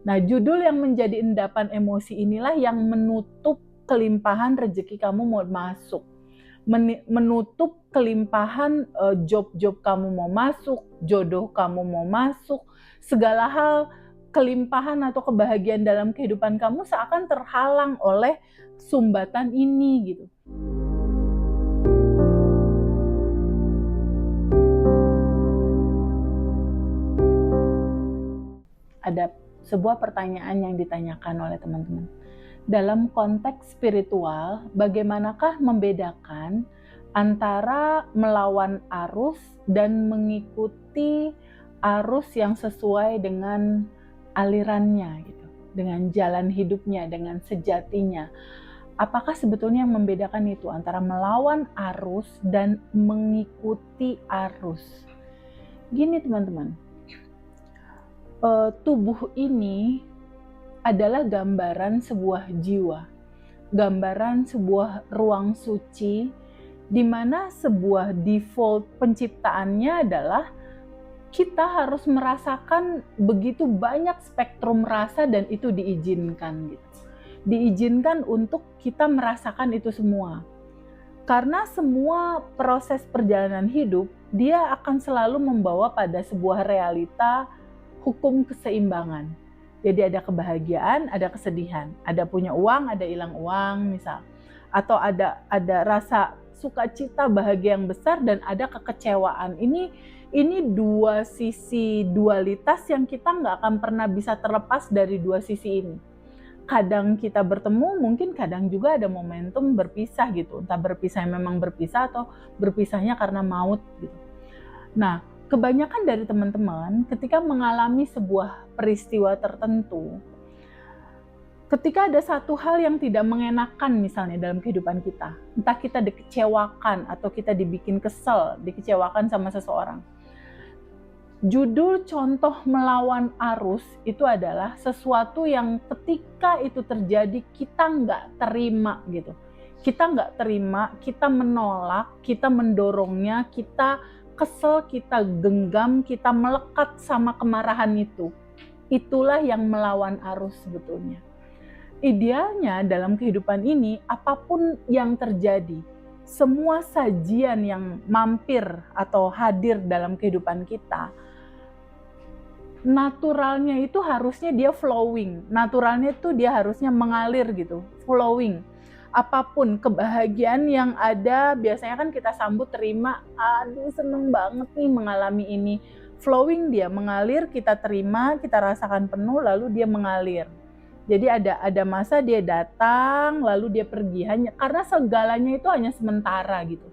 Nah, judul yang menjadi endapan emosi inilah yang menutup kelimpahan rezeki kamu mau masuk. Menutup kelimpahan job-job kamu mau masuk, jodoh kamu mau masuk, segala hal kelimpahan atau kebahagiaan dalam kehidupan kamu seakan terhalang oleh sumbatan ini gitu. Ada sebuah pertanyaan yang ditanyakan oleh teman-teman. Dalam konteks spiritual, bagaimanakah membedakan antara melawan arus dan mengikuti arus yang sesuai dengan alirannya gitu, dengan jalan hidupnya, dengan sejatinya. Apakah sebetulnya yang membedakan itu antara melawan arus dan mengikuti arus? Gini teman-teman, tubuh ini adalah gambaran sebuah jiwa, gambaran sebuah ruang suci, di mana sebuah default penciptaannya adalah kita harus merasakan begitu banyak spektrum rasa dan itu diizinkan gitu. Diizinkan untuk kita merasakan itu semua. Karena semua proses perjalanan hidup, dia akan selalu membawa pada sebuah realita hukum keseimbangan. Jadi ada kebahagiaan, ada kesedihan, ada punya uang, ada hilang uang misal, atau ada rasa sukacita, bahagia yang besar dan ada kekecewaan. Ini dua sisi dualitas yang kita nggak akan pernah bisa terlepas dari dua sisi ini. Kadang kita bertemu, mungkin kadang juga ada momentum berpisah gitu, entah berpisah memang berpisah atau berpisahnya karena maut gitu. Nah, kebanyakan dari teman-teman ketika mengalami sebuah peristiwa tertentu, ketika ada satu hal yang tidak mengenakan misalnya dalam kehidupan kita, entah kita dikecewakan atau kita dibikin kesel, dikecewakan sama seseorang. Judul contoh melawan arus itu adalah sesuatu yang ketika itu terjadi kita nggak terima gitu. Kita nggak terima, kita menolak, kita mendorongnya, kita kesel, kita genggam, kita melekat sama kemarahan itu. Itulah yang melawan arus sebetulnya. Idealnya dalam kehidupan ini, apapun yang terjadi, semua sajian yang mampir atau hadir dalam kehidupan kita, naturalnya itu harusnya dia flowing. Naturalnya itu dia harusnya mengalir gitu, flowing. Apapun kebahagiaan yang ada, biasanya kan kita sambut terima, aduh seneng banget nih mengalami ini. Flowing dia mengalir, kita terima, kita rasakan penuh, lalu dia mengalir. Jadi ada masa dia datang, lalu dia pergi, hanya karena segalanya itu hanya sementara gitu.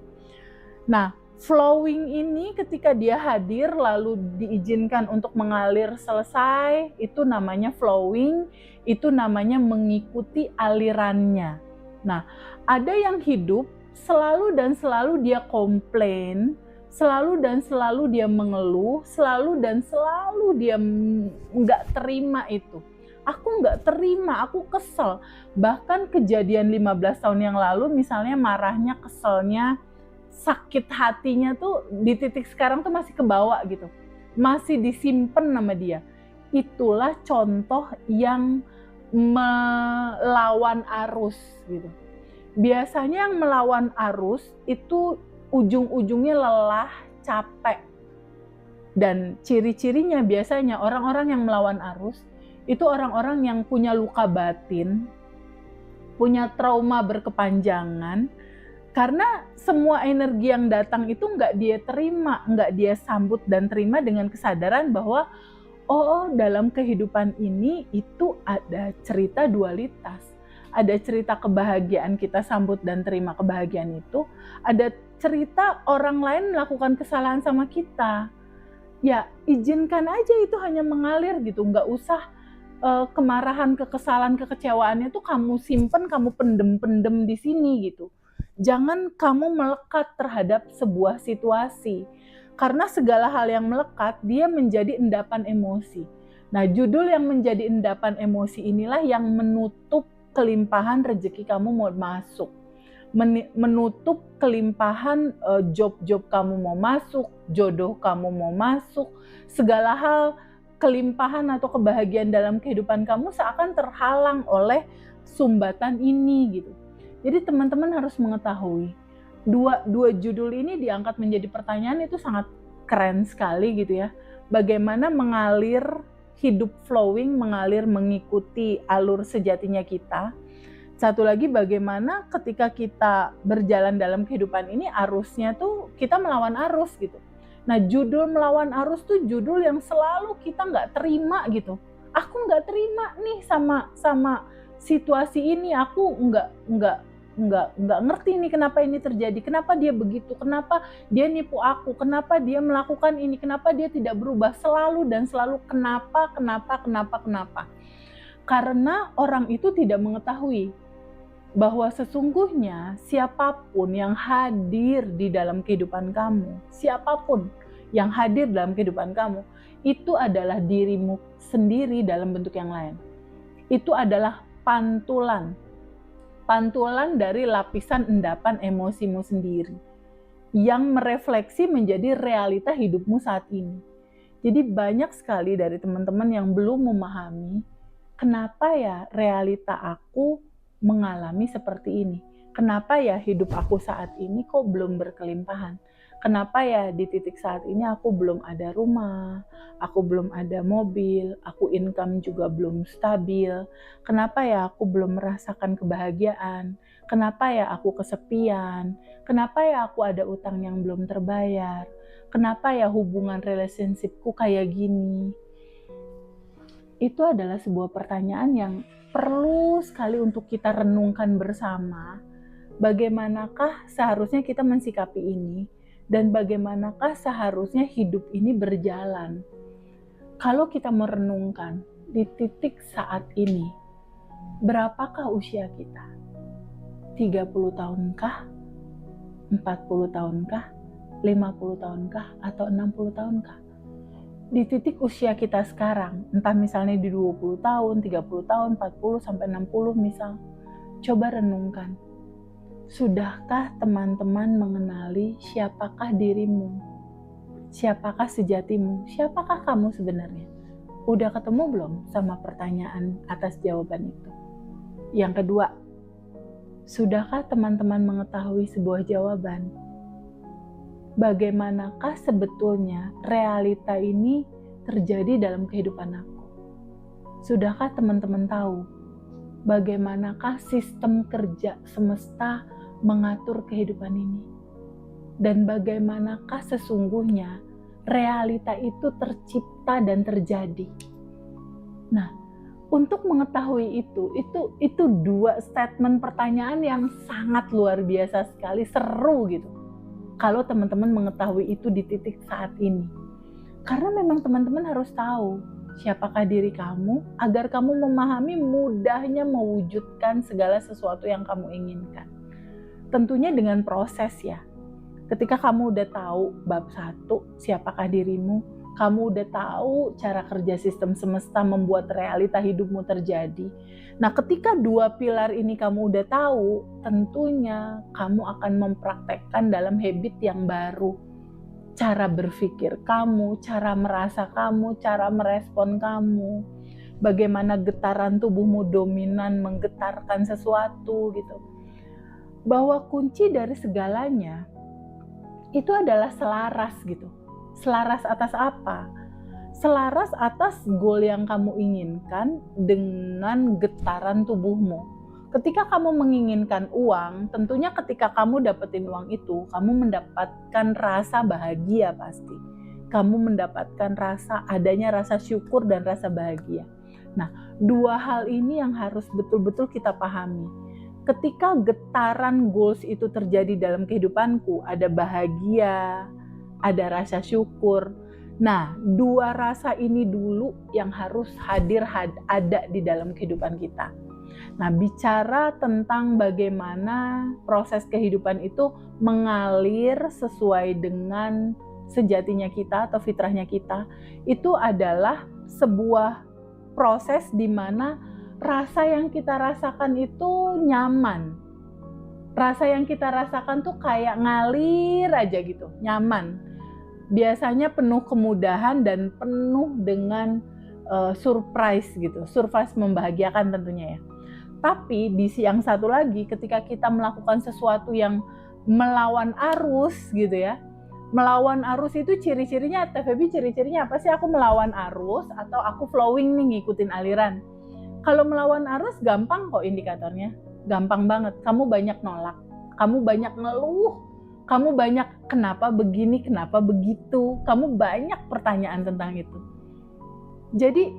Nah, flowing ini ketika dia hadir lalu diizinkan untuk mengalir selesai, itu namanya flowing, itu namanya mengikuti alirannya. Nah, ada yang hidup selalu dan selalu dia komplain, selalu dan selalu dia mengeluh, selalu dan selalu dia nggak terima itu. Aku nggak terima, aku kesel. Bahkan kejadian 15 tahun yang lalu misalnya marahnya, keselnya, sakit hatinya tuh di titik sekarang tuh masih kebawa gitu. Masih disimpan sama dia. Itulah contoh yang melawan arus gitu. Biasanya yang melawan arus itu ujung-ujungnya lelah, capek. Dan ciri-cirinya biasanya orang-orang yang melawan arus itu orang-orang yang punya luka batin, punya trauma berkepanjangan, karena semua energi yang datang itu nggak dia terima, nggak dia sambut dan terima dengan kesadaran bahwa oh dalam kehidupan ini itu ada cerita dualitas. Ada cerita kebahagiaan kita sambut dan terima kebahagiaan itu. Ada cerita orang lain melakukan kesalahan sama kita. Ya izinkan aja itu hanya mengalir gitu. Nggak usah kemarahan, kekesalan, kekecewaannya tuh kamu simpen, kamu pendem-pendem di sini gitu. Jangan kamu melekat terhadap sebuah situasi. Karena segala hal yang melekat, dia menjadi endapan emosi. Nah, judul yang menjadi endapan emosi inilah yang menutup kelimpahan rezeki kamu mau masuk. Menutup kelimpahan job-job kamu mau masuk, jodoh kamu mau masuk, segala hal kelimpahan atau kebahagiaan dalam kehidupan kamu seakan terhalang oleh sumbatan ini gitu. Jadi teman-teman harus mengetahui, dua judul ini diangkat menjadi pertanyaan itu sangat keren sekali gitu ya. Bagaimana mengalir hidup flowing, mengalir mengikuti alur sejatinya kita. Satu lagi, bagaimana ketika kita berjalan dalam kehidupan ini arusnya tuh kita melawan arus gitu. Nah, judul melawan arus tuh judul yang selalu kita nggak terima gitu. Aku nggak terima nih sama situasi ini. Aku nggak ngerti nih kenapa ini terjadi. Kenapa dia begitu? Kenapa dia nipu aku? Kenapa dia melakukan ini? Kenapa dia tidak berubah? Selalu dan selalu kenapa? Karena orang itu tidak mengetahui bahwa sesungguhnya siapapun yang hadir di dalam kehidupan kamu, siapapun yang hadir dalam kehidupan kamu, itu adalah dirimu sendiri dalam bentuk yang lain. Itu adalah pantulan dari lapisan endapan emosimu sendiri yang merefleksi menjadi realita hidupmu saat ini. Jadi banyak sekali dari teman-teman yang belum memahami kenapa ya realita aku mengalami seperti ini. Kenapa ya hidup aku saat ini kok belum berkelimpahan? Kenapa ya di titik saat ini aku belum ada rumah, aku belum ada mobil, aku income juga belum stabil. Kenapa ya aku belum merasakan kebahagiaan? Kenapa ya aku kesepian? Kenapa ya aku ada utang yang belum terbayar? Kenapa ya hubungan relationshipku kayak gini? Itu adalah sebuah pertanyaan yang perlu sekali untuk kita renungkan bersama. Bagaimanakah seharusnya kita mensikapi ini? Dan bagaimanakah seharusnya hidup ini berjalan? Kalau kita merenungkan di titik saat ini, berapakah usia kita? 30 tahunkah? 40 tahunkah? 50 tahunkah? Atau 60 tahunkah? Di titik usia kita sekarang, entah misalnya di 20 tahun, 30 tahun, 40 sampai 60 misal, coba renungkan. Sudahkah teman-teman mengenali siapakah dirimu? Siapakah sejatimu? Siapakah kamu sebenarnya? Udah ketemu belum sama pertanyaan atas jawaban itu? Yang kedua, sudahkah teman-teman mengetahui sebuah jawaban? Bagaimanakah sebetulnya realita ini terjadi dalam kehidupan aku? Sudahkah teman-teman tahu bagaimanakah sistem kerja semesta mengatur kehidupan ini? Dan bagaimanakah sesungguhnya realita itu tercipta dan terjadi? Nah, untuk mengetahui itu dua statement pertanyaan yang sangat luar biasa sekali, seru gitu. Kalau teman-teman mengetahui itu di titik saat ini. Karena memang teman-teman harus tahu siapakah diri kamu agar kamu memahami mudahnya mewujudkan segala sesuatu yang kamu inginkan. Tentunya dengan proses ya. Ketika kamu udah tahu bab 1, siapakah dirimu, kamu udah tahu cara kerja sistem semesta membuat realita hidupmu terjadi. Nah, ketika 2 pilar ini kamu udah tahu, tentunya kamu akan mempraktekkan dalam habit yang baru. Cara berpikir kamu, cara merasa kamu, cara merespon kamu. Bagaimana getaran tubuhmu dominan menggetarkan sesuatu gitu. Bahwa kunci dari segalanya itu adalah selaras gitu. Selaras atas apa? Selaras atas goal yang kamu inginkan dengan getaran tubuhmu. Ketika kamu menginginkan uang, tentunya ketika kamu dapetin uang itu, kamu mendapatkan rasa bahagia pasti. Kamu mendapatkan adanya rasa syukur dan rasa bahagia. Nah, 2 hal ini yang harus betul-betul kita pahami. Ketika getaran goals itu terjadi dalam kehidupanku, ada bahagia, ada rasa syukur. Nah, 2 rasa ini dulu yang harus ada di dalam kehidupan kita. Nah, bicara tentang bagaimana proses kehidupan itu mengalir sesuai dengan sejatinya kita atau fitrahnya kita, itu adalah sebuah proses di mana rasa yang kita rasakan itu nyaman. Rasa yang kita rasakan tuh kayak ngalir aja gitu, nyaman. Biasanya penuh kemudahan dan penuh dengan surprise gitu, surprise membahagiakan tentunya ya. Tapi di yang satu lagi, ketika kita melakukan sesuatu yang melawan arus gitu ya, melawan arus itu ciri-cirinya, TVB ciri-cirinya apa sih? Aku melawan arus atau aku flowing nih ngikutin aliran. Kalau melawan arus gampang kok indikatornya, gampang banget. Kamu banyak nolak, kamu banyak ngeluh, kamu banyak kenapa begini, kenapa begitu, kamu banyak pertanyaan tentang itu. Jadi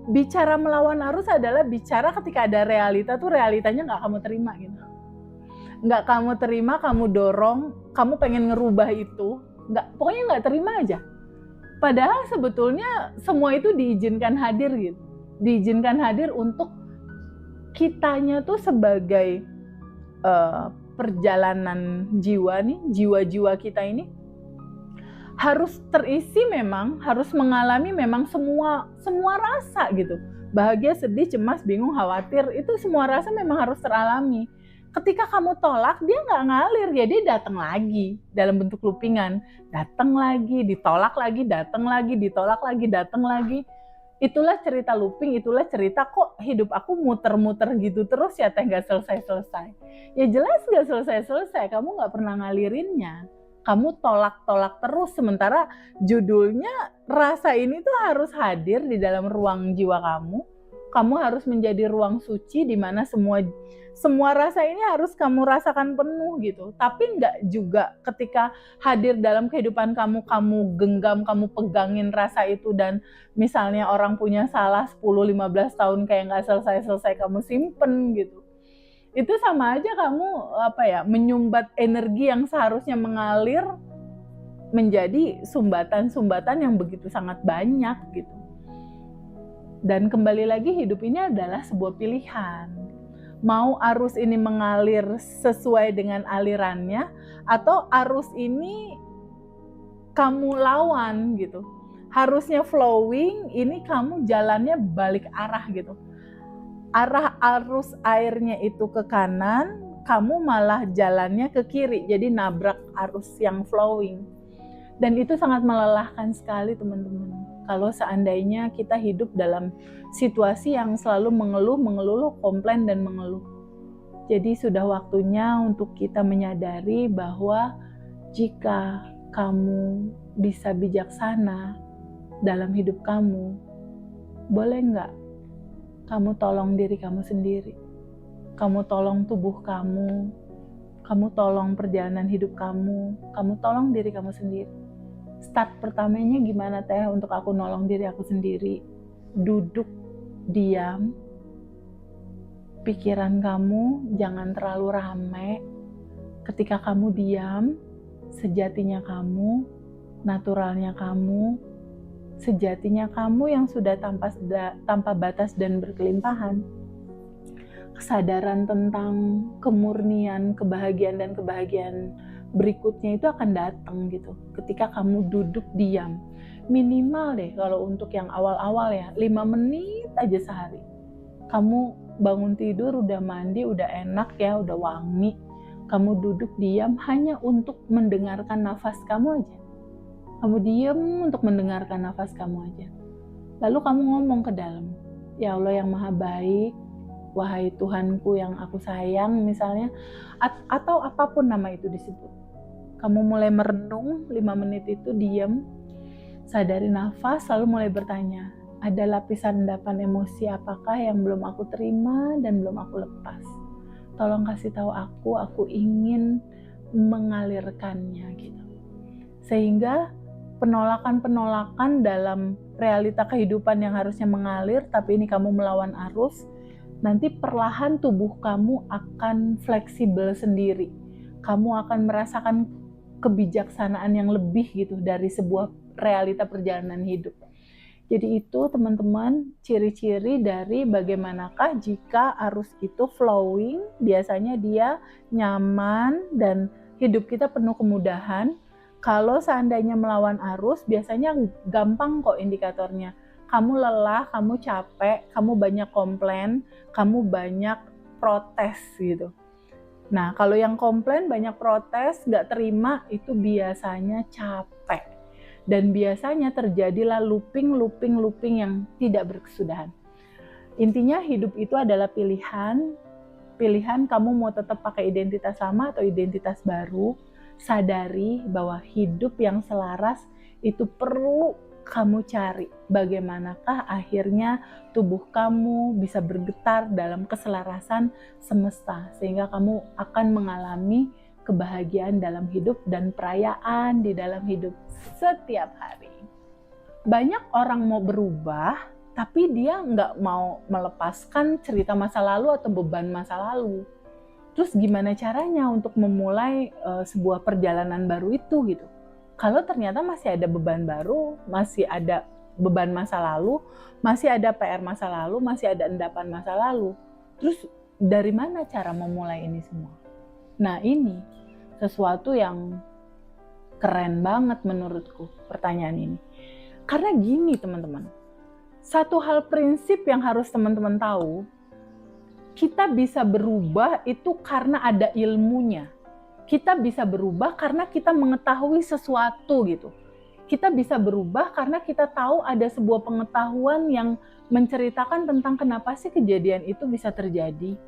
bicara melawan arus adalah bicara ketika ada realita tuh realitanya nggak kamu terima gitu. Nggak kamu terima, kamu dorong, kamu pengen ngerubah itu, pokoknya nggak terima aja. Padahal sebetulnya semua itu diizinkan hadir gitu. Diizinkan hadir untuk kitanya tuh sebagai perjalanan jiwa nih, jiwa-jiwa kita ini harus terisi memang, harus mengalami memang semua rasa gitu. Bahagia, sedih, cemas, bingung, khawatir, itu semua rasa memang harus teralami. Ketika kamu tolak, dia nggak ngalir, ya dia datang lagi dalam bentuk loopingan. Datang lagi, ditolak lagi, datang lagi, ditolak lagi, datang lagi. Itulah cerita looping, itulah cerita kok hidup aku muter-muter gitu terus ya teh nggak selesai-selesai. Ya jelas nggak selesai-selesai, kamu nggak pernah ngalirinnya. Kamu tolak-tolak terus, sementara judulnya rasa ini tuh harus hadir di dalam ruang jiwa kamu. Kamu harus menjadi ruang suci di mana semua rasa ini harus kamu rasakan penuh gitu. Tapi nggak juga ketika hadir dalam kehidupan kamu, kamu genggam, kamu pegangin rasa itu, dan misalnya orang punya salah 10-15 tahun kayak nggak selesai-selesai kamu simpen gitu. Itu sama aja kamu menyumbat energi yang seharusnya mengalir menjadi sumbatan-sumbatan yang begitu sangat banyak gitu. Dan kembali lagi, hidup ini adalah sebuah pilihan. Mau arus ini mengalir sesuai dengan alirannya, atau arus ini kamu lawan gitu. Harusnya flowing, ini kamu jalannya balik arah gitu. Arah arus airnya itu ke kanan, kamu malah jalannya ke kiri, jadi nabrak arus yang flowing. Dan itu sangat melelahkan sekali teman-teman. Kalau seandainya kita hidup dalam situasi yang selalu mengeluh, komplain dan mengeluh. Jadi sudah waktunya untuk kita menyadari bahwa jika kamu bisa bijaksana dalam hidup kamu, boleh nggak kamu tolong diri kamu sendiri, kamu tolong tubuh kamu tolong perjalanan hidup kamu tolong diri kamu sendiri. Start pertamanya gimana teh untuk aku nolong diri aku sendiri? Duduk, diam, pikiran kamu jangan terlalu ramai. Ketika kamu diam, sejatinya kamu, naturalnya kamu, sejatinya kamu yang sudah tanpa batas dan berkelimpahan. Kesadaran tentang kemurnian, kebahagiaan dan kebahagiaan berikutnya itu akan datang gitu. Ketika kamu duduk diam, minimal deh kalau untuk yang awal-awal ya, 5 menit aja sehari. Kamu bangun tidur udah mandi, udah enak ya, udah wangi. Kamu duduk diam hanya untuk mendengarkan nafas kamu aja. Kamu diam untuk mendengarkan nafas kamu aja. Lalu kamu ngomong ke dalam, ya Allah yang maha baik, wahai Tuhanku yang aku sayang misalnya, atau apapun nama itu disebut. Kamu mulai merenung 5 menit itu, diam, sadari nafas, lalu mulai bertanya, ada lapisan endapan emosi apakah yang belum aku terima dan belum aku lepas? Tolong kasih tahu aku ingin mengalirkannya gitu. Sehingga penolakan-penolakan dalam realita kehidupan yang harusnya mengalir, tapi ini kamu melawan arus, nanti perlahan tubuh kamu akan fleksibel sendiri. Kamu akan merasakan kebijaksanaan yang lebih gitu dari sebuah realita perjalanan hidup. Jadi itu teman-teman, ciri-ciri dari bagaimanakah jika arus itu flowing, biasanya dia nyaman dan hidup kita penuh kemudahan. Kalau seandainya melawan arus, biasanya gampang kok indikatornya. Kamu lelah, kamu capek, kamu banyak komplain, kamu banyak protes gitu. Nah, kalau yang komplain, banyak protes, nggak terima, itu biasanya capek. Dan biasanya terjadilah looping yang tidak berkesudahan. Intinya hidup itu adalah pilihan kamu mau tetap pakai identitas lama atau identitas baru. Sadari bahwa hidup yang selaras itu perlu kamu cari. Bagaimanakah akhirnya tubuh kamu bisa bergetar dalam keselarasan semesta, sehingga kamu akan mengalami kebahagiaan dalam hidup dan perayaan di dalam hidup setiap hari. Banyak orang mau berubah, tapi dia nggak mau melepaskan cerita masa lalu atau beban masa lalu. Terus gimana caranya untuk memulai sebuah perjalanan baru itu gitu? Kalau ternyata masih ada beban baru, masih ada beban masa lalu, masih ada PR masa lalu, masih ada endapan masa lalu. Terus dari mana cara memulai ini semua? Nah, ini sesuatu yang keren banget menurutku pertanyaan ini. Karena gini teman-teman, satu hal prinsip yang harus teman-teman tahu, kita bisa berubah itu karena ada ilmunya. Kita bisa berubah karena kita mengetahui sesuatu gitu. Kita bisa berubah karena kita tahu ada sebuah pengetahuan yang menceritakan tentang kenapa sih kejadian itu bisa terjadi.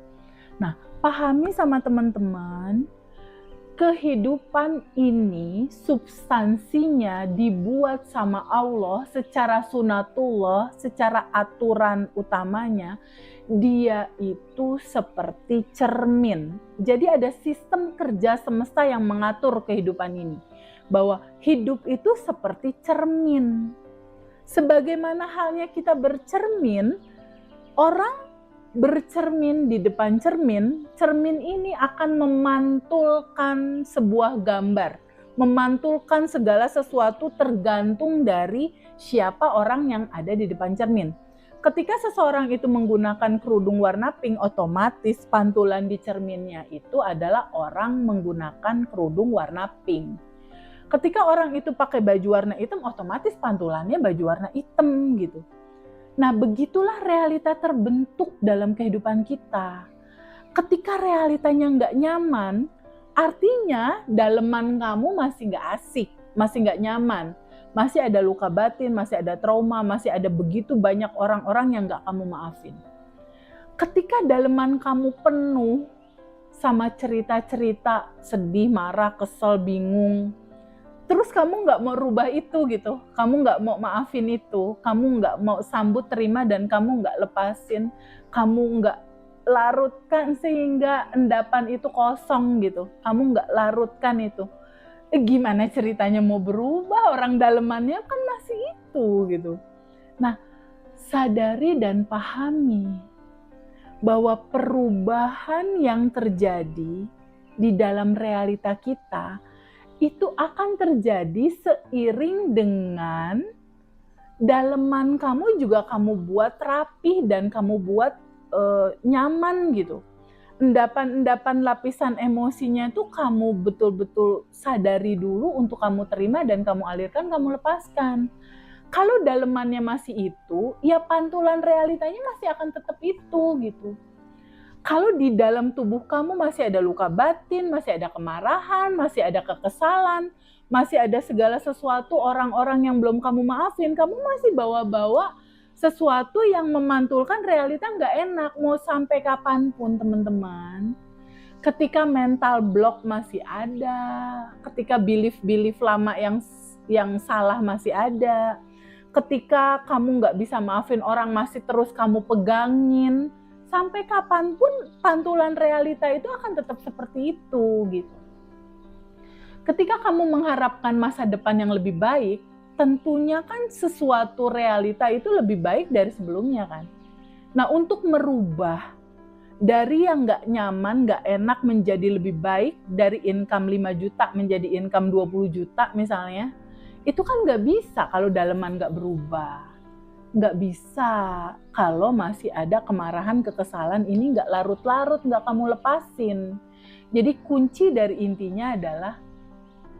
Nah, pahami sama teman-teman, kehidupan ini substansinya dibuat sama Allah secara sunatullah, secara aturan utamanya, dia itu seperti cermin. Jadi ada sistem kerja semesta yang mengatur kehidupan ini. Bahwa hidup itu seperti cermin. Sebagaimana halnya kita bercermin, orang bercermin di depan cermin, cermin ini akan memantulkan sebuah gambar, memantulkan segala sesuatu tergantung dari siapa orang yang ada di depan cermin. Ketika seseorang itu menggunakan kerudung warna pink, otomatis pantulan di cerminnya itu adalah orang menggunakan kerudung warna pink. Ketika orang itu pakai baju warna hitam, otomatis pantulannya baju warna hitam gitu. Nah, begitulah realita terbentuk dalam kehidupan kita. Ketika realitanya nggak nyaman, artinya daleman kamu masih nggak asik, masih nggak nyaman. Masih ada luka batin, masih ada trauma, masih ada begitu banyak orang-orang yang nggak kamu maafin. Ketika daleman kamu penuh sama cerita-cerita sedih, marah, kesel, bingung, terus kamu nggak mau rubah itu gitu, kamu nggak mau maafin itu, kamu nggak mau sambut terima dan kamu nggak lepasin, kamu nggak larutkan sehingga endapan itu kosong gitu, kamu nggak larutkan itu. Gimana ceritanya mau berubah, orang dalemannya kan masih itu gitu. Nah, sadari dan pahami bahwa perubahan yang terjadi di dalam realita kita itu akan terjadi seiring dengan daleman kamu juga kamu buat rapih dan kamu buat nyaman gitu. Endapan-endapan lapisan emosinya itu kamu betul-betul sadari dulu untuk kamu terima dan kamu alirkan, kamu lepaskan. Kalau dalemannya masih itu, ya pantulan realitanya masih akan tetap itu gitu. Kalau di dalam tubuh kamu masih ada luka batin, masih ada kemarahan, masih ada kekesalan, masih ada segala sesuatu orang-orang yang belum kamu maafin, kamu masih bawa-bawa sesuatu yang memantulkan realita nggak enak, mau sampai kapanpun teman-teman. Ketika mental block masih ada, ketika belief lama yang salah masih ada, ketika kamu nggak bisa maafin orang masih terus kamu pegangin, sampai kapanpun pantulan realita itu akan tetap seperti itu gitu. Ketika kamu mengharapkan masa depan yang lebih baik, tentunya kan sesuatu realita itu lebih baik dari sebelumnya kan. Nah, untuk merubah dari yang nggak nyaman, nggak enak menjadi lebih baik, dari income 5 juta menjadi income 20 juta misalnya, itu kan nggak bisa kalau daleman nggak berubah. Nggak bisa kalau masih ada kemarahan, kekesalan ini nggak larut-larut, nggak kamu lepasin. Jadi kunci dari intinya adalah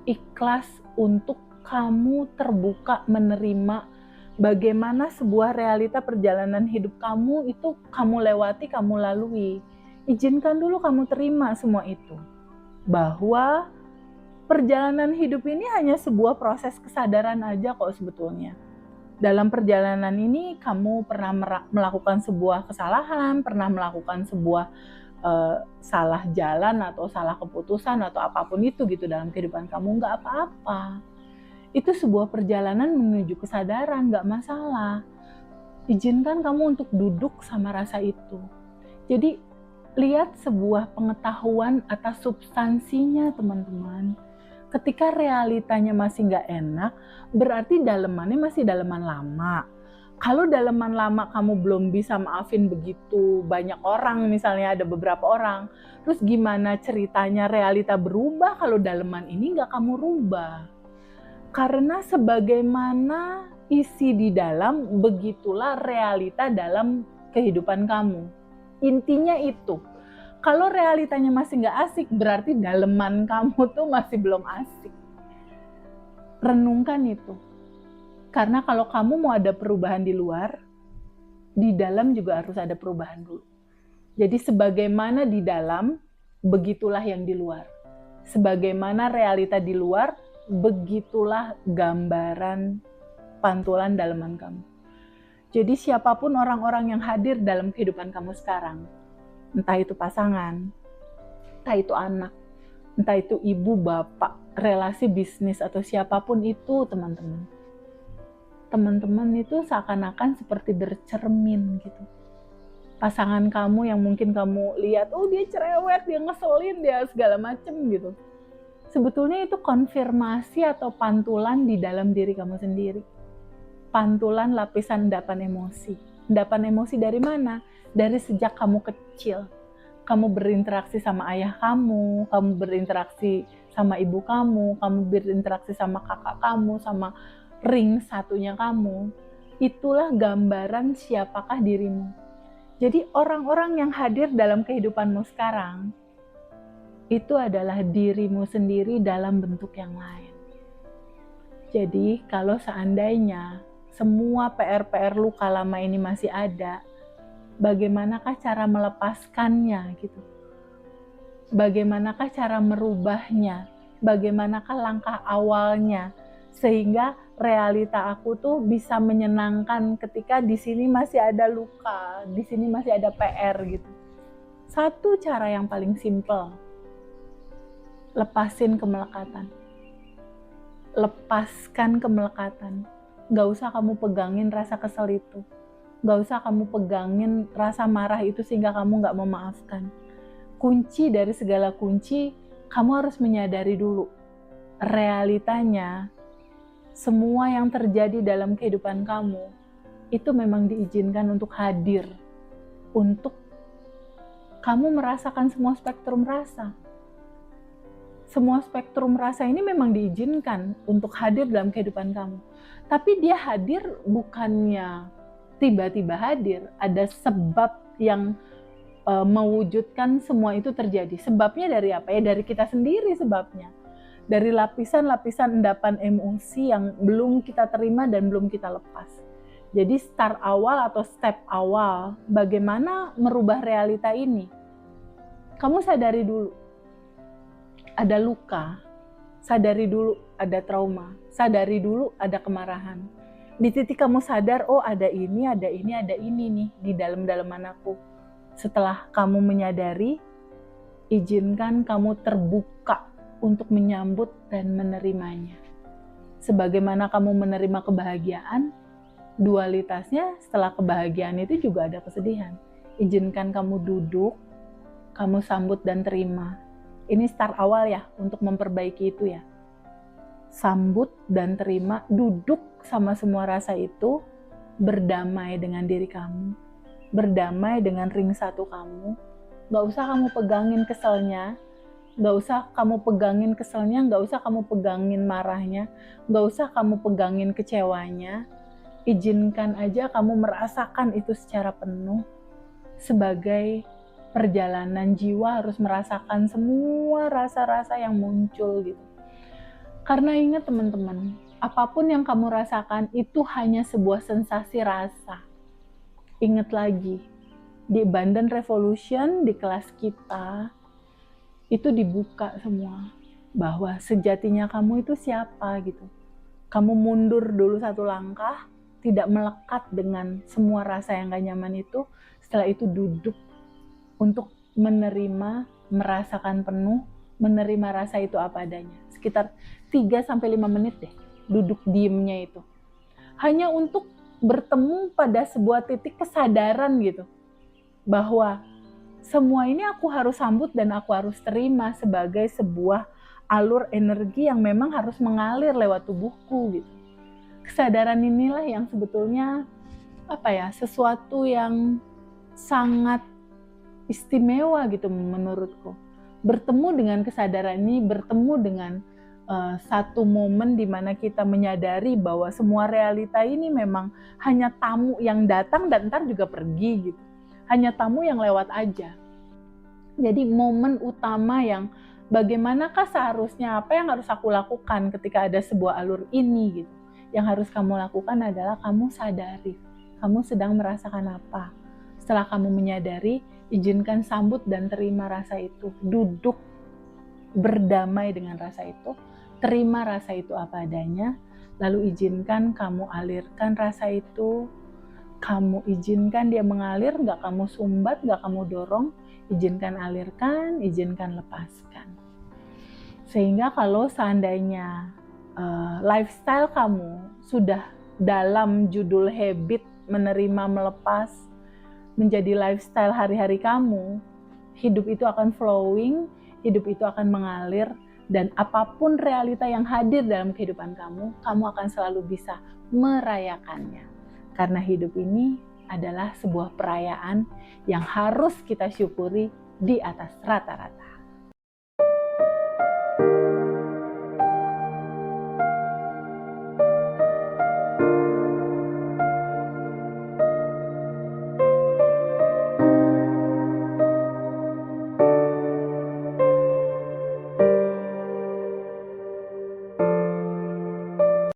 ikhlas untuk kamu terbuka menerima bagaimana sebuah realita perjalanan hidup kamu itu kamu lewati, kamu lalui. Izinkan dulu kamu terima semua itu. Bahwa perjalanan hidup ini hanya sebuah proses kesadaran aja kok sebetulnya. Dalam perjalanan ini kamu pernah melakukan sebuah kesalahan, pernah melakukan sebuah salah jalan atau salah keputusan atau apapun itu gitu dalam kehidupan kamu, nggak apa-apa. Itu sebuah perjalanan menuju kesadaran, nggak masalah. Izinkan kamu untuk duduk sama rasa itu. Jadi lihat sebuah pengetahuan atas substansinya teman-teman. Ketika realitanya masih nggak enak, berarti dalemannya masih daleman lama. Kalau daleman lama kamu belum bisa maafin begitu banyak orang, misalnya ada beberapa orang, terus gimana ceritanya realita berubah kalau daleman ini nggak kamu rubah? Karena sebagaimana isi di dalam, begitulah realita dalam kehidupan kamu. Intinya itu. Kalau realitanya masih nggak asik, berarti daleman kamu tuh masih belum asik. Renungkan itu. Karena kalau kamu mau ada perubahan di luar, di dalam juga harus ada perubahan dulu. Jadi sebagaimana di dalam, begitulah yang di luar. Sebagaimana realita di luar, begitulah gambaran pantulan daleman kamu. Jadi siapapun orang-orang yang hadir dalam kehidupan kamu sekarang, entah itu pasangan, entah itu anak, entah itu ibu, bapak, relasi bisnis atau siapapun itu teman-teman. Teman-teman itu seakan-akan seperti bercermin gitu. Pasangan kamu yang mungkin kamu lihat, oh dia cerewet, dia ngeselin, dia segala macem gitu. Sebetulnya itu konfirmasi atau pantulan di dalam diri kamu sendiri. Pantulan lapisan endapan emosi. Endapan emosi dari mana? Dari sejak kamu kecil. Kamu berinteraksi sama ayah kamu berinteraksi sama ibu kamu berinteraksi sama kakak kamu, sama ring satunya kamu. Itulah gambaran siapakah dirimu. Jadi orang-orang yang hadir dalam kehidupanmu sekarang, itu adalah dirimu sendiri dalam bentuk yang lain. Jadi kalau seandainya semua PR-PR luka lama ini masih ada, bagaimanakah cara melepaskannya gitu? Bagaimanakah cara merubahnya? Bagaimanakah langkah awalnya? Sehingga realita aku tuh bisa menyenangkan ketika di sini masih ada luka, di sini masih ada PR gitu. Satu cara yang paling simpel, lepasin kemelekatan. Lepaskan kemelekatan. Gak usah kamu pegangin rasa kesel itu. Gak usah kamu pegangin rasa marah itu sehingga kamu gak memaafkan. Kunci dari segala kunci, kamu harus menyadari dulu. Realitanya, semua yang terjadi dalam kehidupan kamu, itu memang diizinkan untuk hadir. Untuk kamu merasakan semua spektrum rasa. Semua spektrum rasa ini memang diizinkan untuk hadir dalam kehidupan kamu. Tapi dia hadir bukannya tiba-tiba hadir. Ada sebab yang mewujudkan semua itu terjadi. Sebabnya dari apa? Ya dari kita sendiri sebabnya. Dari lapisan-lapisan endapan emosi yang belum kita terima dan belum kita lepas. Jadi start awal atau step awal bagaimana merubah realita ini. Kamu sadari dulu. Ada luka, sadari dulu ada trauma, sadari dulu ada kemarahan. Di titik kamu sadar, oh ada ini nih di dalam-dalaman aku. Setelah kamu menyadari, izinkan kamu terbuka untuk menyambut dan menerimanya. Sebagaimana kamu menerima kebahagiaan, dualitasnya setelah kebahagiaan itu juga ada kesedihan. Izinkan kamu duduk, kamu sambut dan terima. Ini start awal ya untuk memperbaiki itu ya. Sambut dan terima, duduk sama semua rasa itu, berdamai dengan diri kamu, berdamai dengan ring satu kamu. Gak usah kamu pegangin keselnya, gak usah kamu pegangin keselnya, gak usah kamu pegangin marahnya, gak usah kamu pegangin kecewanya. Izinkan aja kamu merasakan itu secara penuh sebagai perjalanan jiwa harus merasakan semua rasa-rasa yang muncul gitu. Karena ingat teman-teman, apapun yang kamu rasakan itu hanya sebuah sensasi rasa. Ingat lagi, di Abundant Revolution, di kelas kita, itu dibuka semua. bahwa sejatinya kamu itu siapa gitu. Kamu mundur dulu satu langkah, tidak melekat dengan semua rasa yang gak nyaman itu. Setelah itu duduk untuk menerima, merasakan penuh, menerima rasa itu apa adanya. Sekitar 3-5 menit deh, duduk diemnya itu. Hanya untuk bertemu pada sebuah titik kesadaran gitu. Bahwa semua ini aku harus sambut dan aku harus terima sebagai sebuah alur energi yang memang harus mengalir lewat tubuhku gitu. Kesadaran inilah yang sebetulnya sesuatu yang sangat istimewa gitu menurutku. Bertemu dengan kesadaran ini, bertemu dengan satu momen di mana kita menyadari bahwa semua realita ini memang hanya tamu yang datang dan ntar juga pergi gitu. Hanya tamu yang lewat aja. Jadi momen utama yang bagaimanakah seharusnya, apa yang harus aku lakukan ketika ada sebuah alur ini gitu. Yang harus kamu lakukan adalah kamu sadari, kamu sedang merasakan apa. Setelah kamu menyadari, izinkan sambut dan terima rasa itu. Duduk berdamai dengan rasa itu, terima rasa itu apa adanya, lalu izinkan kamu alirkan rasa itu. Kamu izinkan dia mengalir, gak kamu sumbat, gak kamu dorong, izinkan alirkan, izinkan lepaskan. Sehingga kalau seandainya lifestyle kamu sudah dalam judul habit menerima melepas menjadi lifestyle hari-hari kamu, hidup itu akan flowing, hidup itu akan mengalir, dan apapun realita yang hadir dalam kehidupan kamu, kamu akan selalu bisa merayakannya. Karena hidup ini adalah sebuah perayaan yang harus kita syukuri di atas rata-rata.